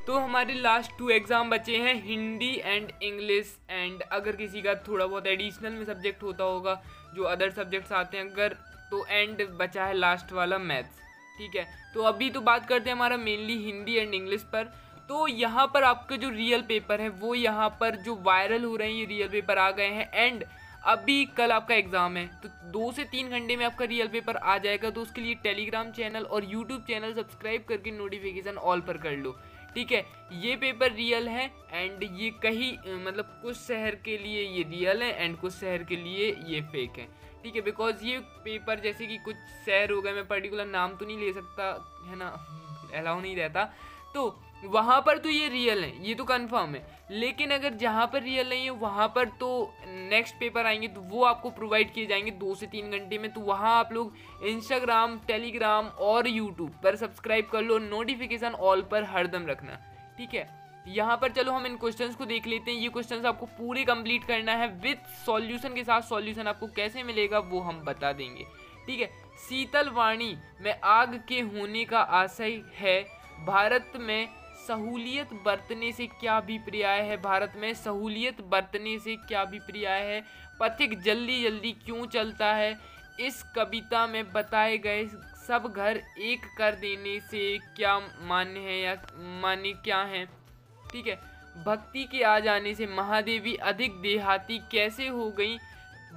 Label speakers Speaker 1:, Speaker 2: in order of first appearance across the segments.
Speaker 1: तो हमारे last 2 exam बचे हैं, हिंदी एंड इंग्लिश, एंड अगर किसी का थोड़ा बहुत एडिशनल में सब्जेक्ट होता होगा जो अदर सब्जेक्ट्स आते हैं अगर, तो एंड बचा है लास्ट वाला मैथ्स। ठीक है, तो अभी तो बात करते हैं हमारा मेनली हिंदी एंड इंग्लिश पर। तो यहाँ पर आपके जो रियल पेपर है वो यहाँ पर जो वायरल हो रहे हैं ये रियल पेपर आ गए हैं, एंड अभी कल आपका एग्ज़ाम है तो 2 से 3 घंटे में आपका रियल पेपर आ जाएगा। तो उसके लिए टेलीग्राम चैनल और यूट्यूब चैनल सब्सक्राइब करके नोटिफिकेशन ऑल पर कर लो। ठीक है, ये पेपर रियल है एंड ये कहीं मतलब कुछ शहर के लिए ये रियल है एंड कुछ शहर के लिए ये फेक है। ठीक है, बिकॉज ये पेपर जैसे कि कुछ शहर हो गए, मैं पर्टिकुलर नाम तो नहीं ले सकता है ना, अलाउ नहीं रहता, तो वहाँ पर तो ये रियल है, ये तो कंफर्म है। लेकिन अगर जहाँ पर रियल नहीं है वहाँ पर तो नेक्स्ट पेपर आएंगे तो वो आपको प्रोवाइड किए जाएंगे 2 से 3 घंटे में। तो वहाँ आप लोग इंस्टाग्राम, टेलीग्राम और यूट्यूब पर सब्सक्राइब कर लो, नोटिफिकेशन ऑल पर हरदम रखना। ठीक है, यहाँ पर चलो हम इन क्वेश्चंस को देख लेते हैं। ये क्वेश्चंस आपको पूरे कंप्लीट करना है विद सॉल्यूशन के साथ। सॉल्यूशन आपको कैसे मिलेगा वो हम बता देंगे। ठीक है, शीतल वाणी में आग के होने का आशय है। भारत में सहूलियत बरतने से क्या अभिप्राय है। भारत में सहूलियत बरतने से क्या अभिप्राय है। पथिक जल्दी जल्दी क्यों चलता है। इस कविता में बताए गए सब घर एक कर देने से क्या मान्य है या मान्य क्या है। ठीक है, भक्ति के आ जाने से महादेवी अधिक देहाती कैसे हो गई।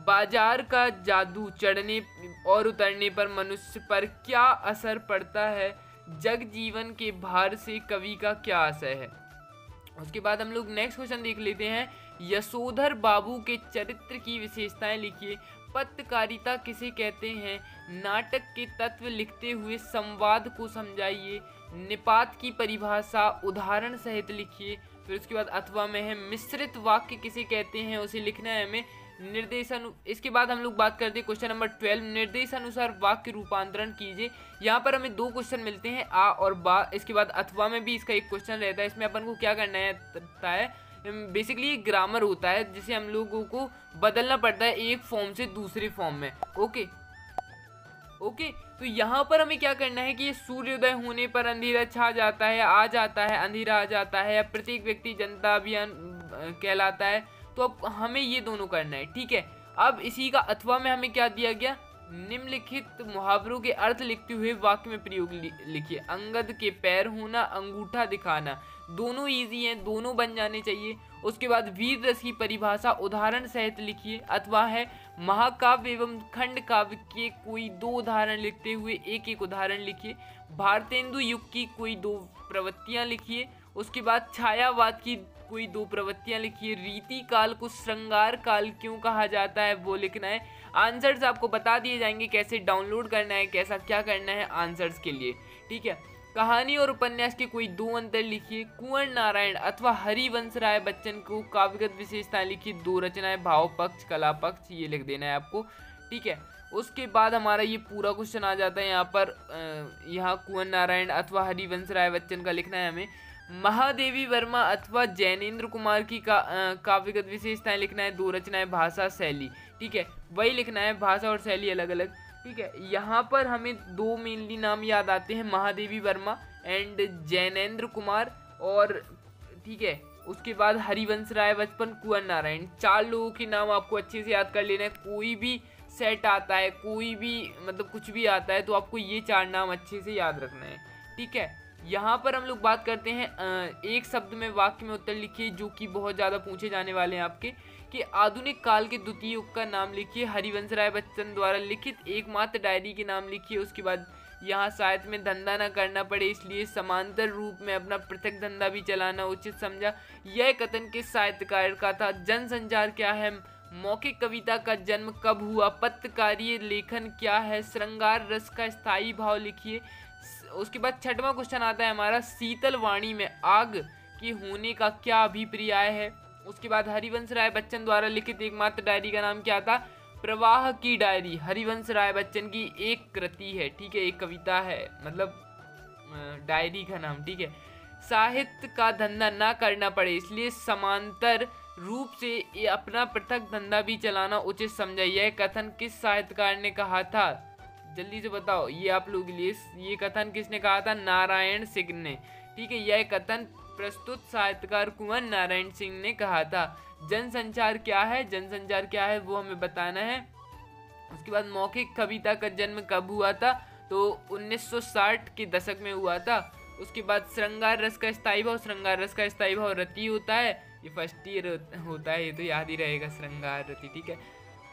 Speaker 1: बाजार का जादू चढ़ने और उतरने पर मनुष्य पर क्या असर पड़ता है। जग जीवन के भार से कवि का क्या आशय है। उसके बाद हम लोग नेक्स्ट क्वेश्चन देख लेते हैं। यशोधर बाबू के चरित्र की विशेषताएं लिखिए। पत्रकारिता किसे कहते हैं। नाटक के तत्व लिखते हुए संवाद को समझाइए। निपात की परिभाषा उदाहरण सहित लिखिए। फिर उसके बाद अथवा में है मिश्रित वाक्य किसे कहते हैं, उसे लिखना है हमें। इसके बाद हम लोग बात करते हैं क्वेश्चन नंबर 12, निर्देशानुसार वाक्य रूपांतरण कीजिए। यहाँ पर हमें 2 क्वेश्चन मिलते हैं, आ और बा। इसके बाद अथवा में भी इसका एक क्वेश्चन रहता है। इसमें अपन को क्या करना है, बेसिकली ग्रामर होता है जिसे हम लोगों को बदलना पड़ता है एक फॉर्म से दूसरे फॉर्म में। ओके, तो यहाँ पर हमें क्या करना है कि सूर्योदय होने पर अंधेरा छा जाता है, आ जाता है, अंधेरा आ जाता है, या प्रत्येक व्यक्ति जनता अभियान कहलाता है। तो अब हमें ये दोनों करना है। ठीक है, अब इसी का अथवा में हमें क्या दिया गया, निम्नलिखित मुहावरों के अर्थ लिखते हुए वाक्य में प्रयोग लिखिए। अंगद के पैर होना, अंगूठा दिखाना, दोनों इजी हैं, दोनों बन जाने चाहिए। उसके बाद वीर रस की परिभाषा उदाहरण सहित लिखिए। अथवा है महाकाव्य एवं खंड काव्य के कोई 2 उदाहरण लिखते हुए एक एक उदाहरण लिखिए। भारतेंदु युग की कोई 2 प्रवृत्तियां लिखिए। उसके बाद छायावाद की कोई 2 प्रवृत्तियां लिखिए। रीति काल को श्रृंगार काल क्यों कहा जाता है वो लिखना है। आंसर्स आपको बता दिए जाएंगे कैसे डाउनलोड करना है, कैसा क्या करना है आंसर्स के लिए। ठीक है, कहानी और उपन्यास के कोई 2 अंतर लिखिए। कुंवर नारायण अथवा हरिवंश राय बच्चन को काव्यगत विशेषताएं लिखिए। 2 रचनाएं, भाव पक्ष, कला पक्ष, ये लिख देना है आपको। ठीक है, उसके बाद हमारा ये पूरा क्वेश्चन आ जाता है यहाँ पर। यहाँ कुंवर नारायण अथवा हरिवंश राय बच्चन का लिखना है हमें। महादेवी वर्मा अथवा जैनेन्द्र कुमार की काव्यगत विशेषताएं लिखना है। 2 रचनाएं, भाषा, शैली। ठीक है, वही लिखना है, भाषा और शैली अलग अलग। ठीक है, यहाँ पर हमें 2 मेनली नाम याद आते हैं, महादेवी वर्मा एंड जैनेन्द्र कुमार। और ठीक है, उसके बाद हरिवंश राय बच्चन, कुंवर नारायण, 4 लोगों के नाम आपको अच्छे से याद कर लेना है। कोई भी सेट आता है, कोई भी मतलब कुछ भी आता है तो आपको ये 4 नाम अच्छे से याद रखना है। ठीक है, यहाँ पर हम लोग बात करते हैं एक शब्द में वाक्य में उत्तर लिखिए, जो कि बहुत ज़्यादा पूछे जाने वाले हैं आपके, कि आधुनिक काल के द्वितीय युग का नाम लिखिए। हरिवंश राय बच्चन द्वारा लिखित एकमात्र डायरी के नाम लिखिए। उसके बाद यहाँ साहित्य में धंधा न करना पड़े इसलिए समांतर रूप में अपना पृथक धंधा भी चलाना उचित समझा। यह कथन किस साहित्यकार का था। जनसंचार क्या है। मौखिक कविता का जन्म कब हुआ। पत्रकारीय लेखन क्या है। श्रृंगार रस का स्थायी भाव लिखिए। उसके बाद 6वां क्वेश्चन आता है हमारा, शीतल वाणी में आग के होने का क्या अभिप्राय है। उसके बाद हरिवंश राय बच्चन द्वारा लिखित एकमात्र डायरी का नाम क्या था, प्रवाह की डायरी। हरिवंश राय बच्चन की एक कृति है। ठीक है, एक कविता है, मतलब डायरी का नाम। ठीक है, साहित्य का धंधा ना करना पड़े इसलिए समांतर रूप से अपना पृथक धंधा भी चलाना उचित समझा। यह कथन किस साहित्यकार ने कहा था, जल्दी से बताओ, ये आप लोग के लिए। ये कथन किसने कहा था, नारायण सिंह ने। ठीक है, यह कथन प्रस्तुत साहित्यकार कुंवर नारायण सिंह ने कहा था। जनसंचार क्या है, जनसंचार क्या है वो हमें बताना है। उसके बाद मौखिक कविता का जन्म कब हुआ था, तो 1960 के दशक में हुआ था। उसके बाद श्रृंगार रस का स्थायी भाव, श्रृंगार रस का स्थायी भाव रति होता है, ये फर्स्ट ईयर होता है, ये तो याद ही रहेगा श्रृंगार रति, ठीक है।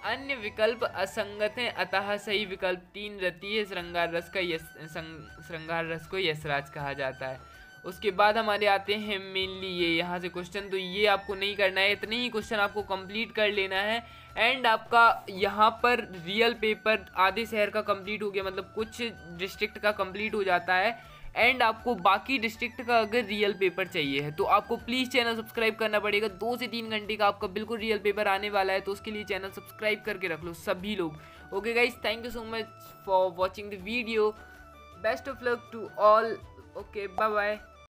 Speaker 1: अन्य विकल्प असंगत हैं, अतः सही विकल्प 3 रति है। श्रृंगार रस को यशराज कहा जाता है। उसके बाद हमारे आते हैं मेनली ये यहाँ से क्वेश्चन, तो ये आपको नहीं करना है, इतने ही क्वेश्चन आपको कंप्लीट कर लेना है। एंड आपका यहाँ पर रियल पेपर आधे शहर का कंप्लीट हो गया, मतलब कुछ डिस्ट्रिक्ट का कंप्लीट हो जाता है। एंड आपको बाकी डिस्ट्रिक्ट का अगर रियल पेपर चाहिए है तो आपको प्लीज़ चैनल सब्सक्राइब करना पड़ेगा। 2 से 3 घंटे का आपका बिल्कुल रियल पेपर आने वाला है, तो उसके लिए चैनल सब्सक्राइब करके रख लो सभी लोग। Okay guys, thank you so much for watching the video. Best of luck to all. Okay, bye bye.